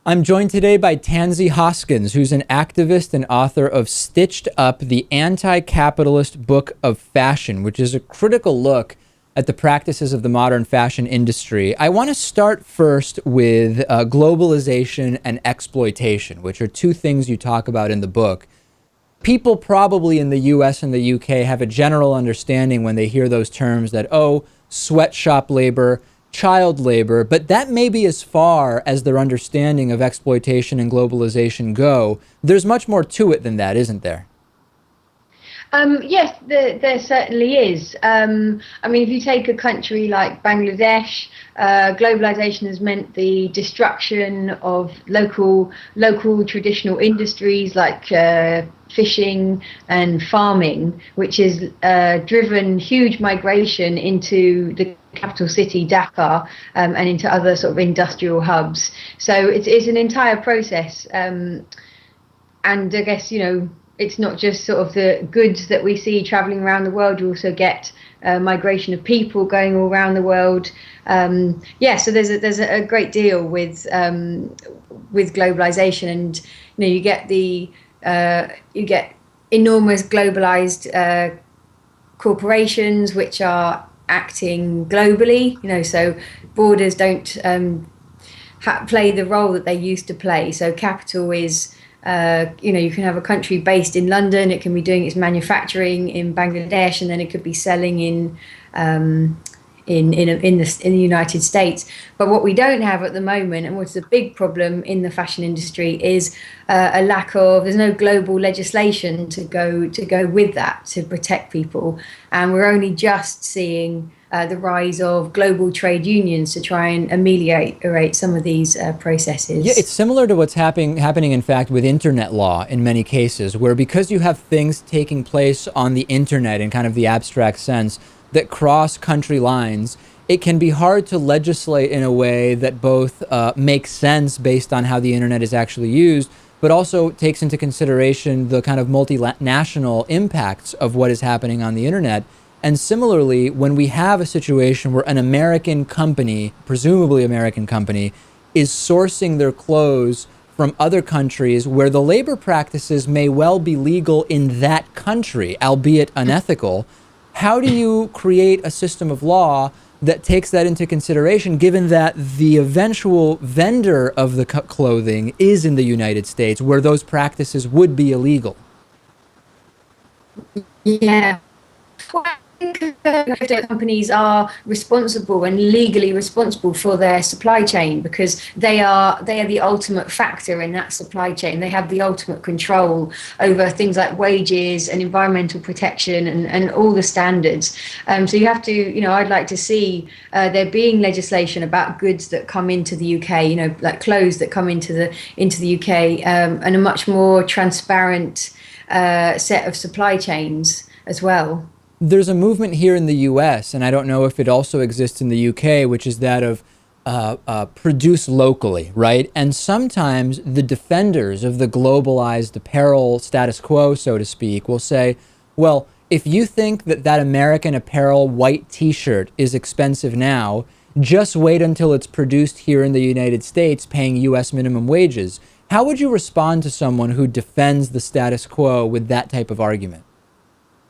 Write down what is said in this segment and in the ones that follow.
I'm joined today by Tansy Hoskins, who's an activist and author of Stitched Up, the Anti-Capitalist Book of Fashion, which is a critical look at the practices of the modern fashion industry. I want to start first with globalization and exploitation, which are two things you talk about in the book. People probably in the US and the UK have a general understanding when they hear those terms that, oh, sweatshop labor, child labor, but that may be as far as their understanding of exploitation and globalization go. There's much more to it than that, isn't there? Yes, there certainly is. I mean, if you take a country like Bangladesh, globalization has meant the destruction of local traditional industries like fishing and farming, which has driven huge migration into the capital city, Dhaka, and into other sort of industrial hubs. So it's an entire process. And I guess, it's not just sort of the goods that we see traveling around the world. You also get migration of people going all around the world. So there's a great deal with globalization, and you get enormous globalized corporations which are acting globally. So borders don't play the role that they used to play. So capital is. You can have a country based in London. It can be doing its manufacturing in Bangladesh, and then it could be selling in the United States. But what we don't have at the moment, and what's a big problem in the fashion industry, is there's no global legislation to go with that to protect people, and we're only just seeing the rise of global trade unions to try and ameliorate some of these processes. Yeah, it's similar to what's happening, in fact, with internet law in many cases, where because you have things taking place on the internet in kind of the abstract sense that cross country lines, it can be hard to legislate in a way that both makes sense based on how the internet is actually used, but also takes into consideration the kind of multinational impacts of what is happening on the internet. And similarly, when we have a situation where an American company, presumably American company, is sourcing their clothes from other countries where the labor practices may well be legal in that country, albeit unethical, how do you create a system of law that takes that into consideration, given that the eventual vendor of the clothing is in the United States, where those practices would be illegal? Yeah. Well, I think companies are responsible and legally responsible for their supply chain, because they are the ultimate factor in that supply chain. They have the ultimate control over things like wages and environmental protection and all the standards. So you have to, I'd like to see there being legislation about goods that come into the UK, like clothes that come into the UK, and a much more transparent set of supply chains as well. There's a movement here in the US, and I don't know if it also exists in the UK, which is that of produce locally, right? And sometimes the defenders of the globalized apparel status quo, so to speak, will say, well, if you think that American apparel white t-shirt is expensive now, just wait until it's produced here in the United States paying US minimum wages. How would you respond to someone who defends the status quo with that type of argument?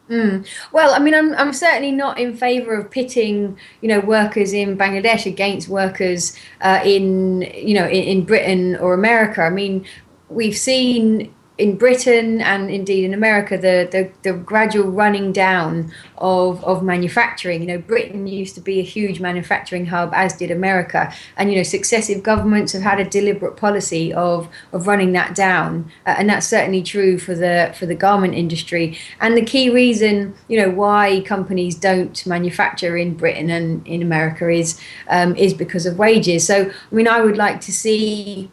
Well, I mean, I'm certainly not in favor of pitting, workers in Bangladesh against workers in Britain or America. I mean, we've seen in Britain and indeed in America the gradual running down of manufacturing. Britain used to be a huge manufacturing hub, as did America, and successive governments have had a deliberate policy of running that down, and that's certainly true for the garment industry. And the key reason why companies don't manufacture in Britain and in America is because of wages. So I mean, I would like to see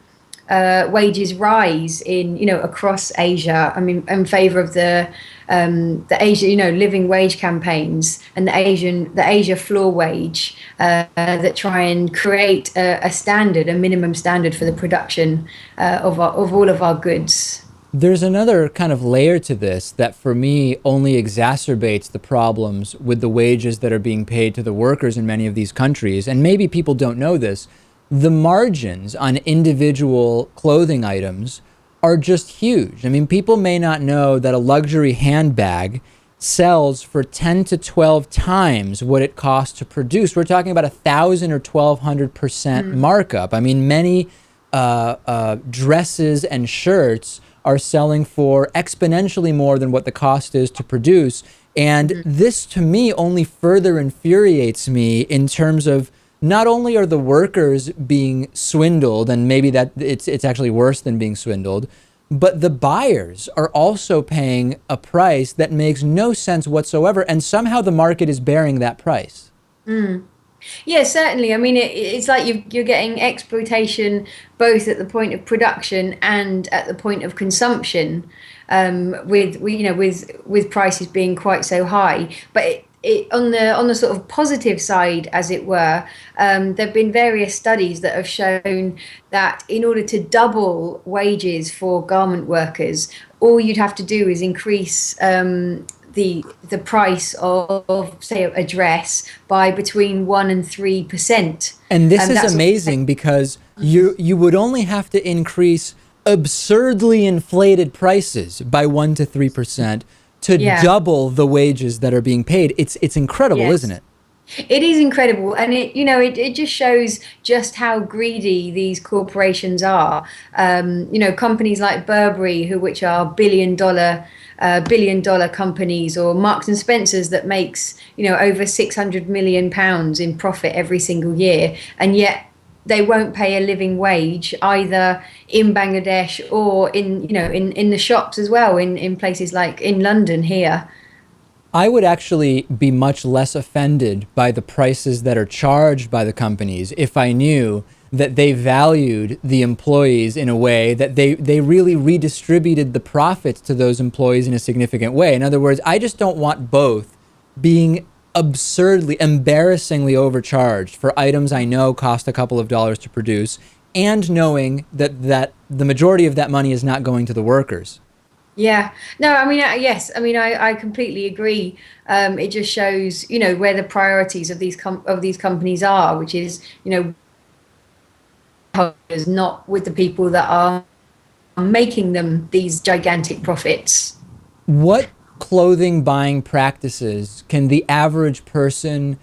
wages rise across Asia. I mean, in favour of the Asia, living wage campaigns and the Asia floor wage that try and create a minimum standard for the production of all of our goods. There's another kind of layer to this that for me only exacerbates the problems with the wages that are being paid to the workers in many of these countries. And maybe people don't know this, the margins on individual clothing items are just huge. I mean, people may not know that a luxury handbag sells for 10 to 12 times what it costs to produce. We're talking about 1,000 or 1,200% markup. I mean, many dresses and shirts are selling for exponentially more than what the cost is to produce. And this, to me, only further infuriates me in terms of not only are the workers being swindled, and maybe that it's actually worse than being swindled, but the buyers are also paying a price that makes no sense whatsoever, and somehow the market is bearing that price. Yeah, certainly. I mean, it's like you're getting exploitation both at the point of production and at the point of consumption, with prices being quite so high. But on the sort of positive side, as it were, there have been various studies that have shown that in order to double wages for garment workers, all you'd have to do is increase the price of say a dress by between 1% and 3%. And this is amazing because you would only have to increase absurdly inflated prices by 1% to 3% to double the wages that are being paid. It's incredible, isn't it? It is incredible, and it just shows just how greedy these corporations are. Companies like Burberry, which are billion dollar companies, or Marks and Spencers that makes over £600 million in profit every single year, and yet they won't pay a living wage either in Bangladesh or in the shops as well, in places like in London here. I would actually be much less offended by the prices that are charged by the companies if I knew that they valued the employees in a way that they really redistributed the profits to those employees in a significant way. In other words, I just don't want both being absurdly, embarrassingly overcharged for items I know cost a couple of dollars to produce, and knowing that the majority of that money is not going to the workers. Yeah, no, I mean, yes, I mean, I completely agree. It just shows, where the priorities of these companies are, which is, not with the people that are making them these gigantic profits. What clothing buying practices can the average person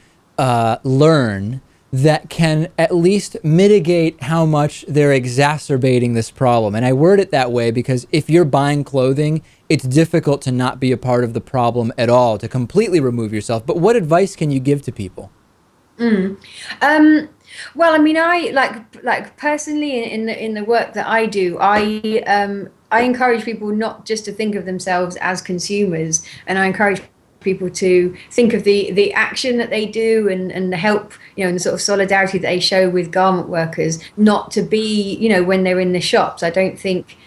learn that can at least mitigate how much they're exacerbating this problem? And I word it that way because if you're buying clothing, it's difficult to not be a part of the problem at all, to completely remove yourself. But what advice can you give to people? Well, I mean, I like personally in the work that I do, I encourage people not just to think of themselves as consumers, and I encourage people to think of the action that they do and the help, and the sort of solidarity that they show with garment workers, not to be, when they're in the shops. I don't think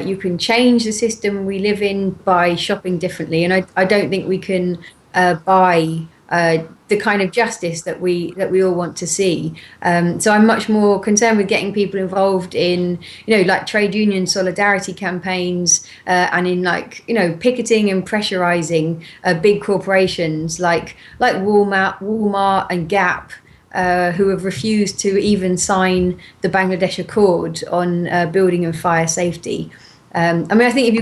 you can change the system we live in by shopping differently, and I don't think we can buy the kind of justice that we all want to see. So I'm much more concerned with getting people involved in, like trade union solidarity campaigns, and in picketing and pressurizing big corporations like Walmart and Gap, who have refused to even sign the Bangladesh Accord on building and fire safety. I mean, I think if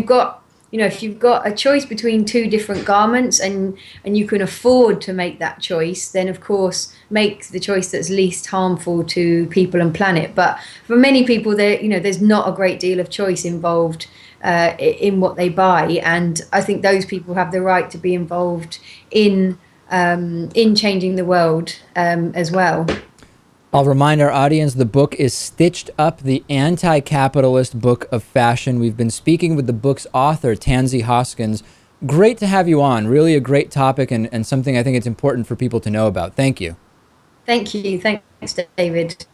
you've got a choice between two different garments and you can afford to make that choice, then of course make the choice that's least harmful to people and planet. But for many people, there's not a great deal of choice involved in what they buy, and I think those people have the right to be involved in changing the world as well. I'll remind our audience the book is Stitched Up, the Anti-Capitalist Book of Fashion. We've been speaking with the book's author, Tansy Hoskins. Great to have you on. Really a great topic and something I think it's important for people to know about. Thank you. Thank you. Thanks, David.